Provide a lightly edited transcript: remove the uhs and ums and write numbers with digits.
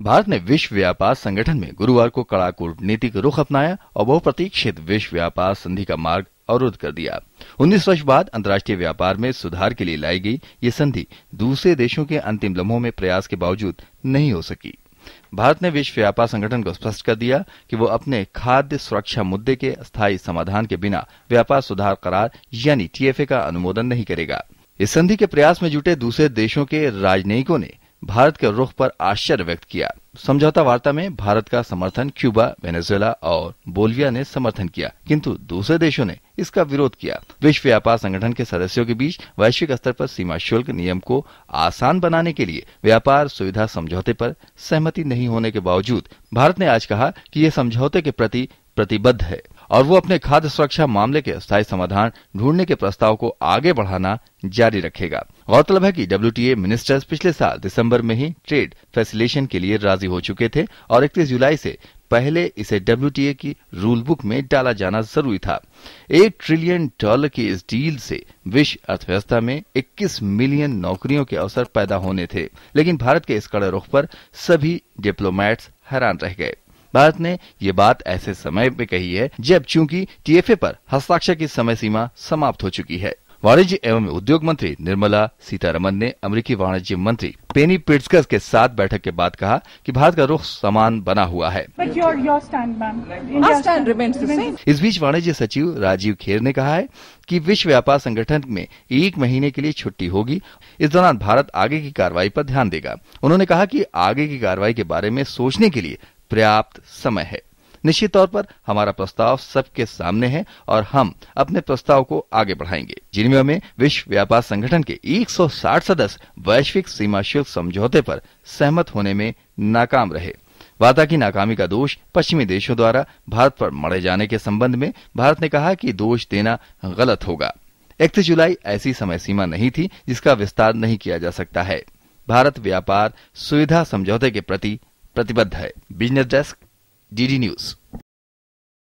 भारत ने विश्व व्यापार संगठन में गुरुवार को कड़ा कूटनीतिक रुख अपनाया और बहुप्रतीक्षित विश्व व्यापार संधि का मार्ग अवरुद्ध कर दिया। 19 वर्ष बाद अंतर्राष्ट्रीय व्यापार में सुधार के लिए लाई गई ये संधि दूसरे देशों के अंतिम लम्हों में प्रयास के बावजूद नहीं हो सकी। भारत ने विश्व व्यापार संगठन को स्पष्ट कर दिया कि वो अपने खाद्य सुरक्षा मुद्दे के स्थायी समाधान के बिना व्यापार सुधार करार यानी टीएफए का अनुमोदन नहीं करेगा। इस संधि के प्रयास में जुटे दूसरे देशों के राजनयिकों ने भारत के रुख पर आश्चर्य व्यक्त किया। समझौता वार्ता में भारत का समर्थन क्यूबा, वेनेजुएला और बोलिविया ने समर्थन किया, किंतु दूसरे देशों ने इसका विरोध किया। विश्व व्यापार संगठन के सदस्यों के बीच वैश्विक स्तर पर सीमा शुल्क नियम को आसान बनाने के लिए व्यापार सुविधा समझौते पर सहमति नहीं होने के बावजूद भारत ने आज कहा कि यह समझौते के प्रति प्रतिबद्ध है और वो अपने खाद्य सुरक्षा मामले के स्थायी समाधान ढूंढने के प्रस्ताव को आगे बढ़ाना जारी रखेगा। गौरतलब है कि डब्ल्यूटीए मिनिस्टर्स पिछले साल दिसंबर में ही ट्रेड फैसिलिटेशन के लिए राजी हो चुके थे और 31 जुलाई से पहले इसे डब्ल्यूटीए की रूल बुक में डाला जाना जरूरी था। $1 ट्रिलियन की इस डील से विश्व अर्थव्यवस्था में 21 मिलियन नौकरियों के अवसर पैदा होने थे, लेकिन भारत के इस कड़े रुख पर सभी डिप्लोमैट्स हैरान रह गए। भारत ने ये बात ऐसे समय पे कही है जब चूंकि टीएफए पर हस्ताक्षर की समय सीमा समाप्त हो चुकी है। वाणिज्य एवं उद्योग मंत्री निर्मला सीतारमन ने अमेरिकी वाणिज्य मंत्री पेनी प्रिट्जकर के साथ बैठक के बाद कहा कि भारत का रुख समान बना हुआ है। इस बीच वाणिज्य सचिव राजीव खेर ने कहा है कि विश्व व्यापार संगठन में 1 महीने के लिए छुट्टी होगी। इस दौरान भारत आगे की कार्रवाई पर ध्यान देगा। उन्होंने कहा कि आगे की कार्रवाई के बारे में सोचने के लिए पर्याप्त समय है। निश्चित तौर पर हमारा प्रस्ताव सबके सामने है और हम अपने प्रस्ताव को आगे बढ़ाएंगे। जिनेवा में विश्व व्यापार संगठन के 160 सदस्य वैश्विक सीमा शुल्क समझौते पर सहमत होने में नाकाम रहे। वार्ता की नाकामी का दोष पश्चिमी देशों द्वारा भारत पर मढ़े जाने के संबंध में भारत ने कहा कि दोष देना गलत होगा। 31 जुलाई ऐसी समय सीमा नहीं थी जिसका विस्तार नहीं किया जा सकता है। भारत व्यापार सुविधा समझौते के प्रति प्रतिबद्ध है। Business desk, DD news.